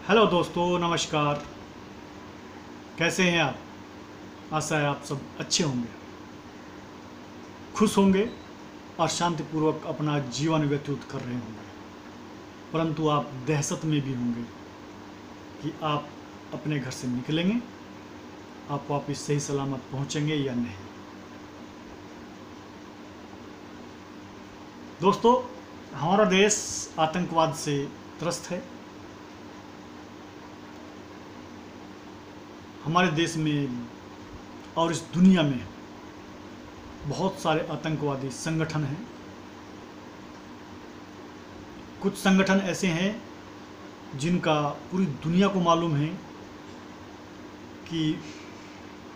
Hello दोस्तों, नमस्कार। कैसे हैं आप? आशा है आप सब अच्छे होंगे, खुश होंगे और शांतिपूर्वक अपना जीवन व्यतीत कर रहे होंगे। परंतु आप दहशत में भी होंगे कि आप अपने घर से निकलेंगे, आप वापस सही सलामत पहुंचेंगे या नहीं। दोस्तों, हमारा देश आतंकवाद से त्रस्त है। हमारे देश में और इस दुनिया में बहुत सारे आतंकवादी संगठन हैं। कुछ संगठन ऐसे हैं जिनका पूरी दुनिया को मालूम है कि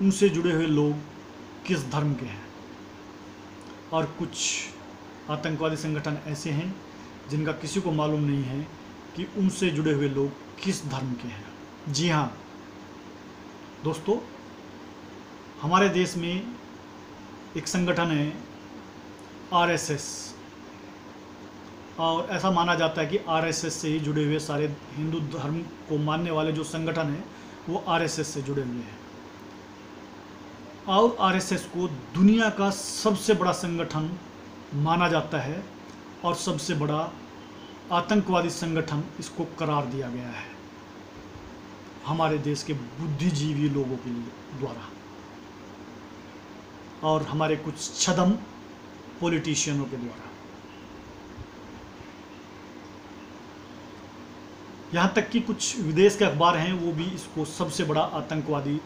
उनसे जुड़े हुए लोग किस धर्म के हैं, और कुछ आतंकवादी संगठन ऐसे हैं जिनका किसी को मालूम नहीं है कि उनसे जुड़े हुए लोग किस धर्म के हैं। जी हाँ दोस्तों, हमारे देश में एक संगठन है आरएसएस, और ऐसा माना जाता है कि आरएसएस से ही जुड़े हुए सारे हिंदू धर्म को मानने वाले जो संगठन हैं वो आरएसएस से जुड़े हुए हैं। और आरएसएस को दुनिया का सबसे बड़ा संगठन माना जाता है और सबसे बड़ा आतंकवादी संगठन इसको करार दिया गया है हमारे देश के बुद्धिजीवी लोगों के लिए द्वारा, और हमारे कुछ छद्म पॉलिटिशियनों के द्वारा। यहाँ तक कि कुछ विदेश के अखबार हैं वो भी इसको सबसे बड़ा आतंकवादी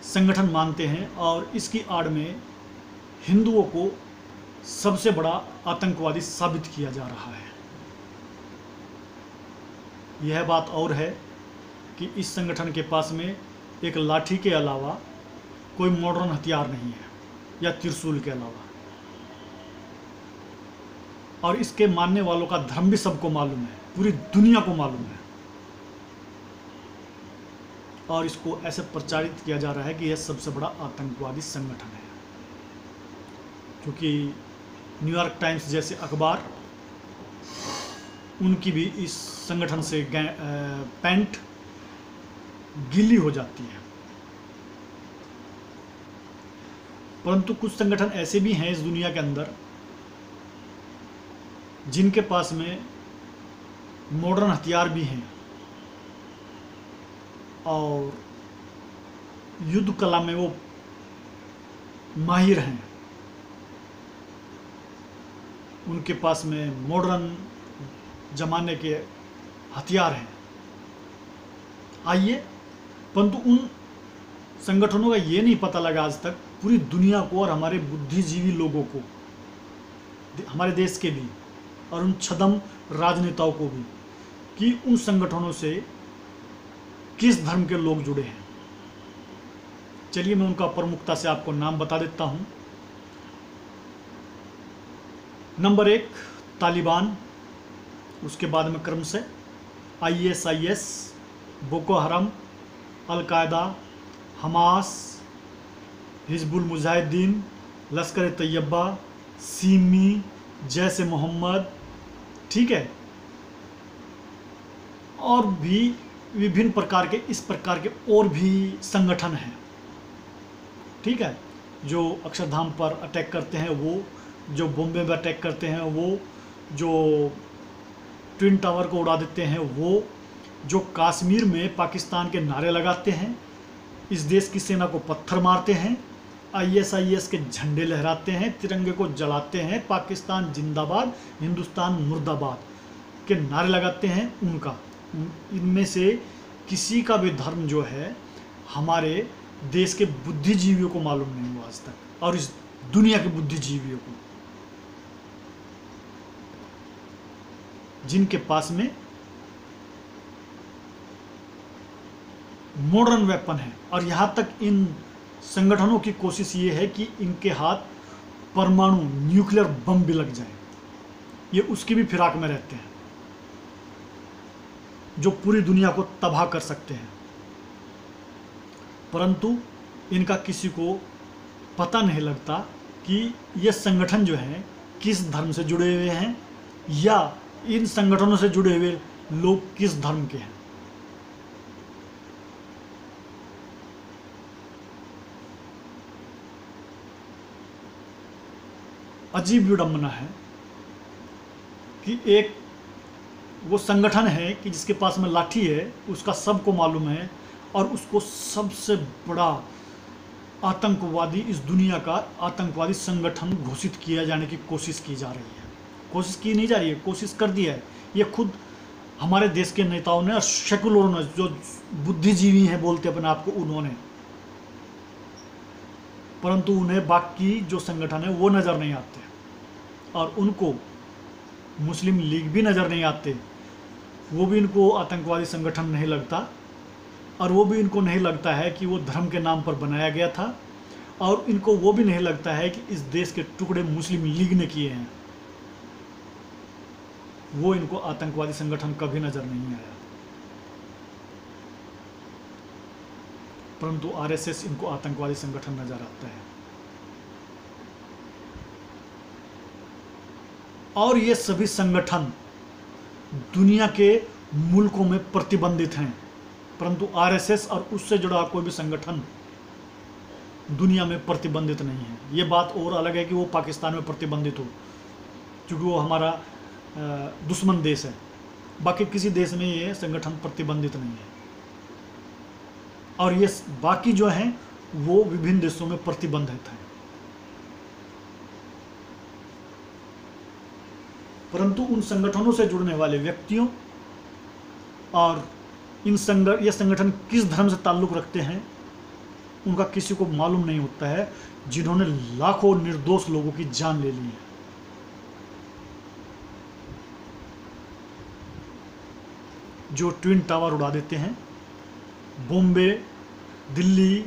संगठन मानते हैं, और इसकी आड़ में हिंदुओं को सबसे बड़ा आतंकवादी साबित किया जा रहा है। यह बात और है कि इस संगठन के पास में एक लाठी के अलावा कोई मॉडर्न हथियार नहीं है, या त्रिशूल के अलावा। और इसके मानने वालों का धर्म भी सबको मालूम है, पूरी दुनिया को मालूम है। और इसको ऐसे प्रचारित किया जा रहा है कि यह सबसे बड़ा आतंकवादी संगठन है, क्योंकि न्यूयॉर्क टाइम्स जैसे अखबार उनकी भी इस संगठन से पैंट गीली हो जाती है। परंतु कुछ संगठन ऐसे भी हैं इस दुनिया के अंदर जिनके पास में मॉडर्न हथियार भी हैं और युद्ध कला में वो माहिर हैं। उनके पास में मॉडर्न जमाने के हथियार हैं। आइए, परंतु उन संगठनों का ये नहीं पता लगा आज तक पूरी दुनिया को और हमारे बुद्धिजीवी लोगों को, हमारे देश के भी और उन छद्म राजनेताओं को भी, कि उन संगठनों से किस धर्म के लोग जुड़े हैं। चलिए मैं उनका प्रमुखता से आपको नाम बता देता हूं। नंबर 1 तालिबान, उसके बाद में क्रम से ISIS, बोको हरम, अल-कायदा, हमास, हिजबुल मुजाहिदीन, लश्कर तैयबा, सिमी, जैश ए मोहम्मद, ठीक है, और भी विभिन्न प्रकार के इस प्रकार के और भी संगठन हैं, ठीक है, जो अक्षरधाम पर अटैक करते हैं, वो जो बॉम्बे में अटैक करते हैं, वो जो ट्विन टावर को उड़ा देते हैं, वो जो कश्मीर में पाकिस्तान के नारे लगाते हैं, इस देश की सेना को पत्थर मारते हैं, ISIS के झंडे लहराते हैं, तिरंगे को जलाते हैं, पाकिस्तान जिंदाबाद, हिंदुस्तान मुर्दाबाद के नारे लगाते हैं, उनका, इनमें से किसी का भी धर्म जो है हमारे देश के बुद्धिजीवियों को मालूम नहीं हुआ आज तक, और इस दुनिया के बुद्धिजीवियों को, जिनके पास में मॉडर्न वेपन है। और यहां तक इन संगठनों की कोशिश ये है कि इनके हाथ परमाणु न्यूक्लियर बम भी लग जाए, ये उसकी भी फिराक में रहते हैं, जो पूरी दुनिया को तबाह कर सकते हैं। परंतु इनका किसी को पता नहीं लगता कि ये संगठन जो है किस धर्म से जुड़े हुए हैं, या इन संगठनों से जुड़े हुए लोग किस धर्म के हैं। अजीब विडंबना है कि एक वो संगठन है कि जिसके पास में लाठी है, उसका सबको मालूम है, और उसको सबसे बड़ा आतंकवादी, इस दुनिया का आतंकवादी संगठन घोषित किया जाने की कोशिश की जा रही है। कोशिश की नहीं जा रही है, कोशिश कर दिया है। ये खुद हमारे देश के नेताओं ने और सेकुलरों ने, जो बुद्धिजीवी हैं बोलते अपने आप को, उन्होंने, परंतु उन्हें बाकी जो संगठन है वो नज़र नहीं आते, और उनको मुस्लिम लीग भी नज़र नहीं आते। वो भी इनको आतंकवादी संगठन नहीं लगता, और वो भी इनको नहीं लगता है कि वो धर्म के नाम पर बनाया गया था, और इनको वो भी नहीं लगता है कि इस देश के टुकड़े मुस्लिम लीग ने किए हैं। वो इनको आतंकवादी संगठन कभी नज़र नहीं आया, परंतु आरएसएस इनको आतंकवादी संगठन नज़र आता है। और ये सभी संगठन दुनिया के मुल्कों में प्रतिबंधित हैं, परंतु आरएसएस और उससे जुड़ा कोई भी संगठन दुनिया में प्रतिबंधित नहीं है। ये बात और अलग है कि वो पाकिस्तान में प्रतिबंधित हो, क्योंकि वो हमारा दुश्मन देश है। बाकी किसी देश में ये संगठन प्रतिबंधित नहीं है, और ये बाकी जो हैं वो विभिन्न देशों में प्रतिबंधित हैं। परंतु उन संगठनों से जुड़ने वाले व्यक्तियों और ये संगठन किस धर्म से ताल्लुक़ रखते हैं, उनका किसी को मालूम नहीं होता है, जिन्होंने लाखों निर्दोष लोगों की जान ले ली है। जो ट्विन टावर उड़ा देते हैं, बॉम्बे, दिल्ली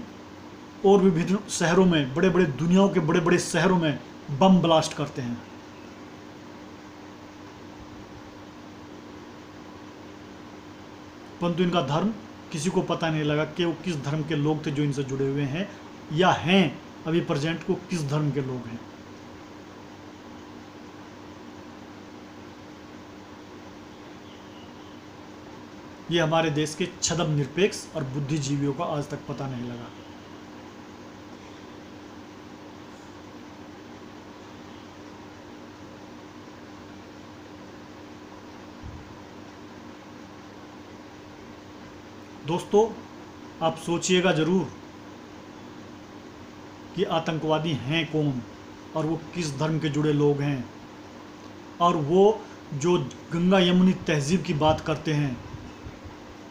और विभिन्न शहरों में, बड़े बड़े दुनियाओं के बड़े बड़े शहरों में बम ब्लास्ट करते हैं। परंतु इनका धर्म किसी को पता नहीं लगा कि वो किस धर्म के लोग थे जो इनसे जुड़े हुए हैं, या हैं अभी प्रेजेंट को किस धर्म के लोग हैं। ये हमारे देश के छद्म निरपेक्ष और बुद्धिजीवियों का आज तक पता नहीं लगा। दोस्तों, आप सोचिएगा ज़रूर कि आतंकवादी हैं कौन, और वो किस धर्म के जुड़े लोग हैं, और वो जो गंगा यमुनी तहजीब की बात करते हैं,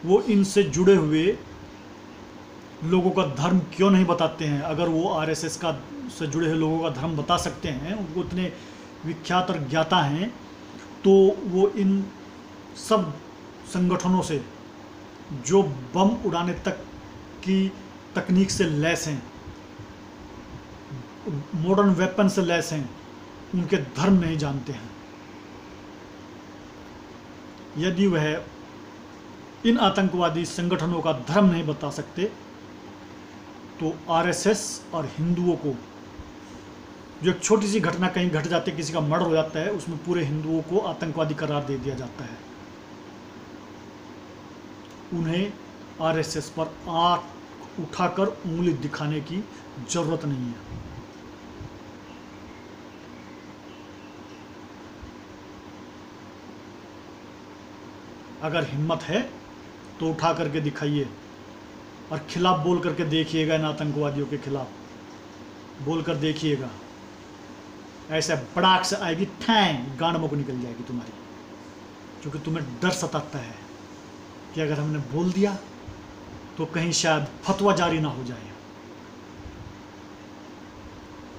वो इनसे जुड़े हुए लोगों का धर्म क्यों नहीं बताते हैं। अगर वो आरएसएस का से जुड़े हुए लोगों का धर्म बता सकते हैं, उनको इतने विख्यात और ज्ञाता हैं, तो वो इन सब संगठनों से जो बम उड़ाने तक की तकनीक से लैस हैं, मॉडर्न वेपन से लैस हैं, उनके धर्म नहीं जानते हैं। यदि वह इन आतंकवादी संगठनों का धर्म नहीं बता सकते, तो आरएसएस और हिंदुओं को, जो एक छोटी सी घटना कहीं घट जाती है, किसी का मर्डर हो जाता है, उसमें पूरे हिंदुओं को आतंकवादी करार दे दिया जाता है। उन्हें आरएसएस पर आंख उठाकर उंगली दिखाने की जरूरत नहीं है। अगर हिम्मत है तो उठा करके दिखाइए, और खिलाफ बोल करके देखिएगा, इन आतंकवादियों के खिलाफ बोल कर देखिएगा। ऐसे बड़ाक से आएगी, ठैंग गांड में को निकल जाएगी तुम्हारी, क्योंकि तुम्हें डर सताता है कि अगर हमने बोल दिया तो कहीं शायद फतवा जारी ना हो जाए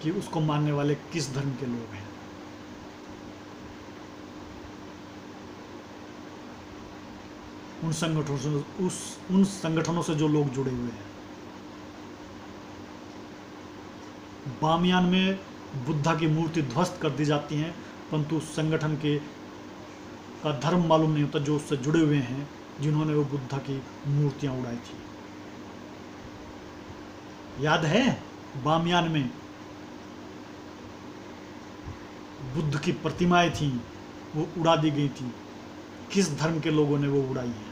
कि उसको मानने वाले किस धर्म के लोग हैं। उन संगठनों से जो लोग जुड़े हुए हैं। बामियान में बुद्धा की मूर्ति ध्वस्त कर दी जाती हैं, परंतु उस संगठन का धर्म मालूम नहीं होता जो उससे जुड़े हुए हैं, जिन्होंने वो बुद्धा की मूर्तियां उड़ाई थी। याद है बामियान में बुद्ध की प्रतिमाएं थीं, वो उड़ा दी गई थी। किस धर्म के लोगों ने वो उड़ाई है?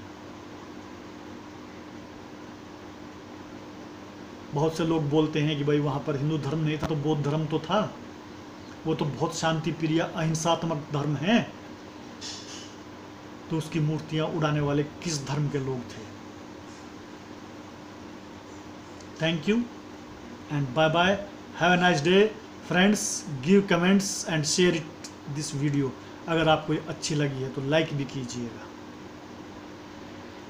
बहुत से लोग बोलते हैं कि भाई वहाँ पर हिंदू धर्म नहीं था तो बौद्ध धर्म तो था, वो तो बहुत शांति प्रिय अहिंसात्मक धर्म है, तो उसकी मूर्तियां उड़ाने वाले किस धर्म के लोग थे। Thank you and bye bye, have a nice day friends. Give comments and share it this video. अगर आपको अच्छी लगी है तो लाइक भी कीजिएगा।